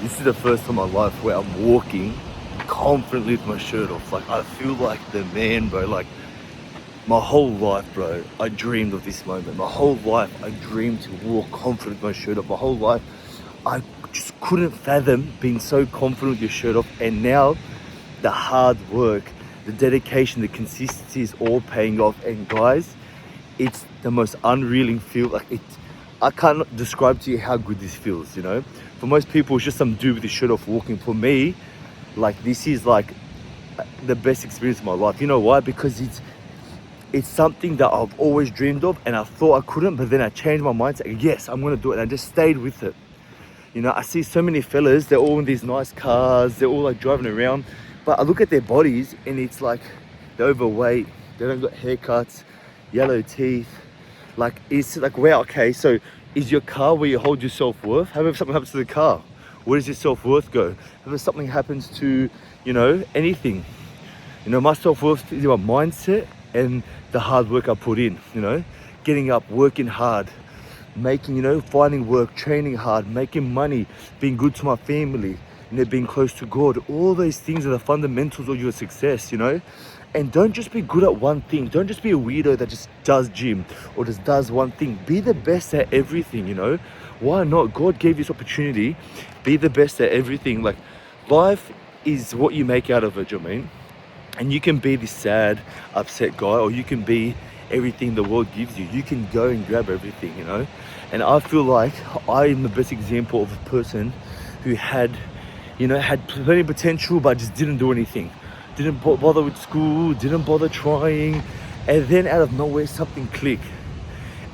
This is the first time in my life where I'm walking confidently with my shirt off. Like, I feel like the man, bro. Like, my whole life, bro, I dreamed of this moment. My whole life, I dreamed to walk confident with my shirt off. My whole life, I just couldn't fathom being so confident with your shirt off. And now, the hard work, the dedication, the consistency is all paying off. And guys, it's the most unreal feel. Like, I can't describe to you how good this feels, you know? For most people, it's just some dude with his shirt off walking. For me, like, this is like the best experience of my life. You know why? Because it's something that I've always dreamed of, and I thought I couldn't, but then I changed my mind. Saying, yes, I'm gonna do it, and I just stayed with it. You know, I see so many fellas, they're all in these nice cars, they're all like driving around, but I look at their bodies and it's like they're overweight, they don't got haircuts, yellow teeth. Like, it's like, wow, okay, so is your car where you hold your self-worth? How if something happens to the car? Where does your self-worth go? If something happens to, you know, anything, you know, my self-worth is my mindset and the hard work I put in, you know, getting up, working hard, making, you know, finding work, training hard, making money, being good to my family, you know, being close to God. All those things are the fundamentals of your success, you know. And don't just be good at one thing. Don't just be a weirdo that just does gym or just does one thing. Be the best at everything, you know. Why not? God gave you this opportunity. Be the best at everything. Like, life is what you make out of it, you know what I mean? And you can be this sad, upset guy, or you can be everything the world gives you. You can go and grab everything, you know. And I feel like I am the best example of a person who had, you know, had plenty of potential but just didn't do anything. Didn't bother with school, didn't bother trying, and then out of nowhere something clicked.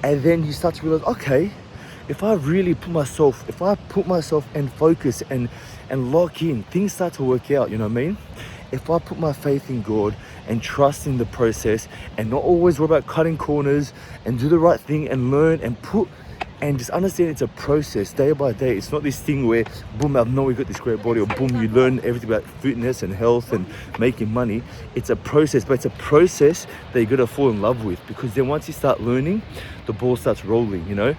And then you start to realize, okay, if I really put myself and focus and lock in, things start to work out, you know what I mean? If I put my faith in God and trust in the process and not always worry about cutting corners and do the right thing and learn and just understand it's a process day by day. It's not this thing where boom, I know we got this great body, or boom, you learn everything about fitness and health and making money. It's a process, but it's a process that you gotta fall in love with, because then once you start learning, the ball starts rolling, you know.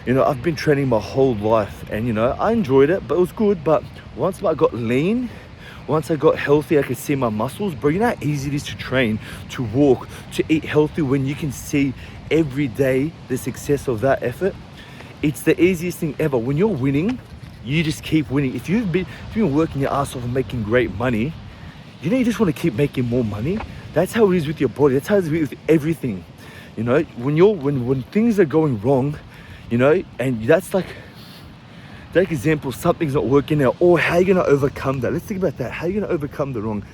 You know, I've been training my whole life and, you know, I enjoyed it, but it was good. But once I got lean, once I got healthy, I could see my muscles. Bro, you know how easy it is to train, to walk, to eat healthy when you can see every day the success of that effort? It's the easiest thing ever. When you're winning, you just keep winning. If you've been working your ass off and making great money, you know, you just want to keep making more money. That's how it is with your body. That's how it is with everything. You know, when things are going wrong, you know, and that's like, take example, something's not working out, or how are you going to overcome that? Let's think about that. How are you going to overcome the wrong?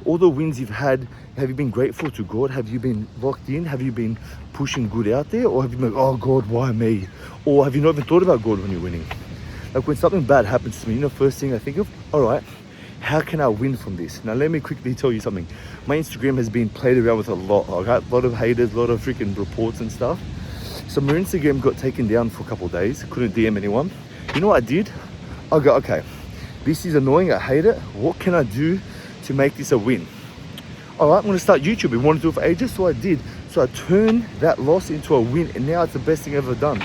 All the wins you've had, have you been grateful to God? Have you been locked in? Have you been pushing good out there? Or have you been like, oh God, why me? Or have you not even thought about God when you're winning? Like, when something bad happens to me, you know, first thing I think of, all right, how can I win from this? Now, let me quickly tell you something. My Instagram has been played around with a lot. I got a lot of haters, a lot of freaking reports and stuff. So my Instagram got taken down for a couple of days. Couldn't DM anyone. You know what I did? I go, okay, this is annoying. I hate it. What can I do to make this a win? All right, I'm gonna start YouTube. I wanted to do it for ages, so I did. So I turned that loss into a win, and now it's the best thing I've ever done.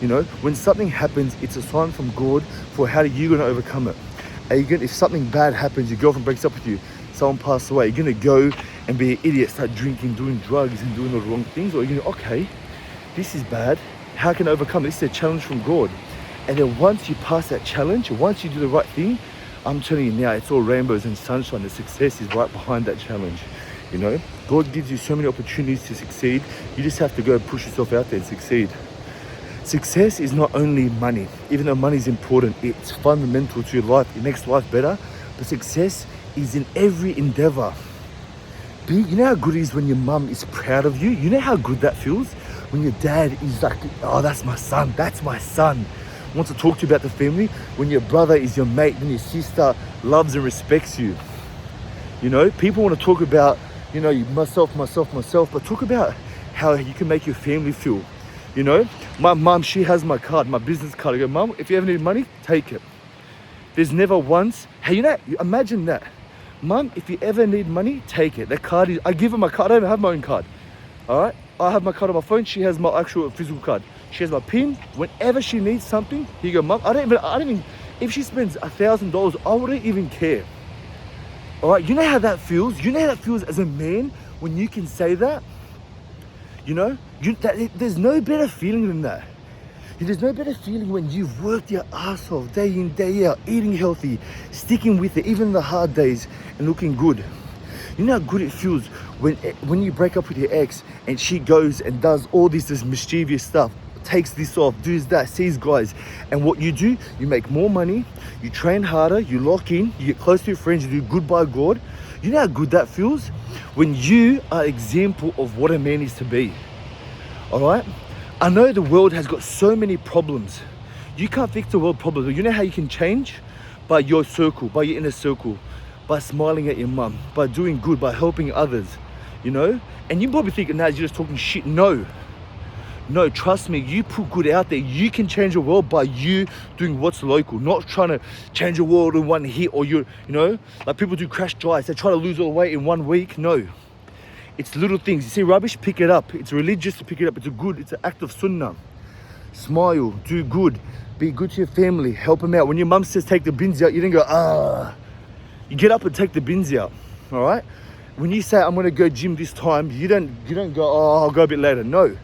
You know, when something happens, it's a sign from God for how are you gonna overcome it. Are you gonna, if something bad happens, your girlfriend breaks up with you, someone passed away, you're gonna go and be an idiot, start drinking, doing drugs and doing all the wrong things? Or you're gonna, okay, this is bad, how can I overcome it? This is a challenge from God. And then once you pass that challenge, once you do the right thing, I'm telling you now, it's all rainbows and sunshine. The success is right behind that challenge. You know, God gives you so many opportunities to succeed. You just have to go push yourself out there and succeed. Success is not only money. Even though money is important, it's fundamental to your life. It makes life better. But success is in every endeavor. You know how good it is when your mum is proud of you? You know how good that feels? When your dad is like, oh, that's my son, that's my son. Wants to talk to you about the family. When your brother is your mate, when your sister loves and respects you. You know, people want to talk about, you know, myself, but talk about how you can make your family feel. You know, my mum, she has my card, my business card. I go, Mum, if you ever need money, take it. There's never once, hey, you know, imagine that. Mum, if you ever need money, take it. That card is, I give her my card. I don't even have my own card. All right, I have my card on my phone. She has my actual physical card. She has my PIN. Whenever she needs something, here you go, Mum. I don't even If she spends $1,000, I wouldn't even care. All right, you know how that feels? You know how that feels as a man when you can say that? You know, there's no better feeling than that. There's no better feeling when you've worked your ass off day in, day out, eating healthy, sticking with it, even the hard days, and looking good. You know how good it feels when you break up with your ex and she goes and does all this mischievous stuff, takes this off, does that, sees guys, and what you do, you make more money, you train harder, you lock in, you get close to your friends, you do good by God. You know how good that feels? When you are an example of what a man is to be. All right? I know the world has got so many problems. You can't fix the world problems, but you know how you can change? By your circle, by your inner circle, by smiling at your mum, by doing good, by helping others, you know? And you probably think, nah, you're just talking shit. No, trust me, you put good out there. You can change the world by you doing what's local, not trying to change the world in one hit, or you know, like people do crash diets. They try to lose all the weight in 1 week. No, it's little things. You see rubbish, pick it up. It's religious to pick it up. It's an act of sunnah. Smile, do good, be good to your family, help them out. When your mum says take the bins out, you don't go, ah. You get up and take the bins out, all right? When you say, I'm gonna go gym this time, you don't go, oh, I'll go a bit later. No,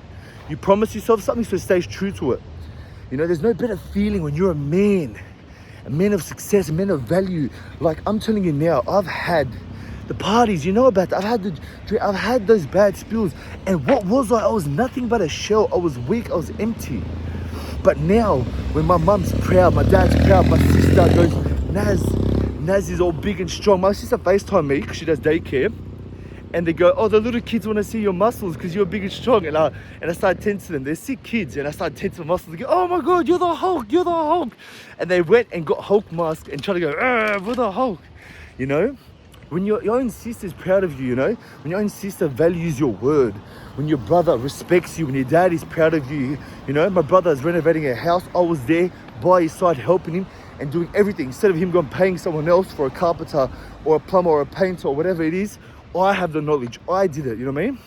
you promise yourself something, so stay true to it. You know, there's no better feeling when you're a man of success, a man of value. Like I'm telling you now, I've had the parties, you know about that. I've had those bad spills. And what was I? I was nothing but a shell. I was weak, I was empty. But now, when my mum's proud, my dad's proud, my sister goes, Naz is all big and strong. My sister FaceTime me because she does daycare, and they go, oh, the little kids want to see your muscles because you're big and strong. And I started tensing them. They're sick kids, and I started tensing my muscles. They go, oh my God, you're the Hulk. And they went and got Hulk mask and tried to go, we're the Hulk. You know, when your own sister's proud of you, you know, when your own sister values your word, when your brother respects you, when your dad is proud of you. You know, my brother is renovating a house. I was there by his side helping him and doing everything. Instead of him going paying someone else for a carpenter or a plumber or a painter or whatever it is, I have the knowledge. I did it, you know what I mean?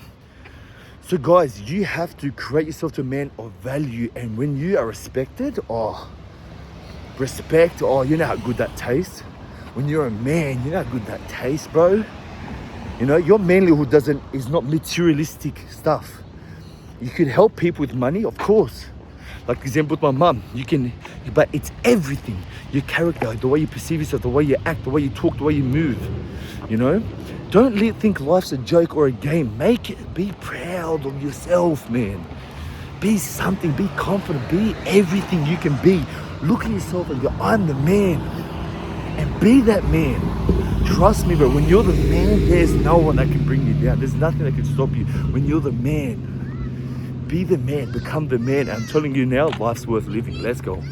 So guys, you have to create yourself to a man of value. And when you are respected, respect, you know how good that tastes. When you're a man, you know how good that tastes, bro. You know, your manlyhood is not materialistic stuff. You can help people with money, of course. Like the example with my mum, but it's everything. Your character, the way you perceive yourself, the way you act, the way you talk, the way you move, you know? Don't think life's a joke or a game. Be proud of yourself, man. Be something, be confident, be everything you can be. Look at yourself and go, I'm the man. And be that man. Trust me, bro, when you're the man, there's no one that can bring you down. There's nothing that can stop you. When you're the man, be the man, become the man. I'm telling you now, life's worth living. Let's go.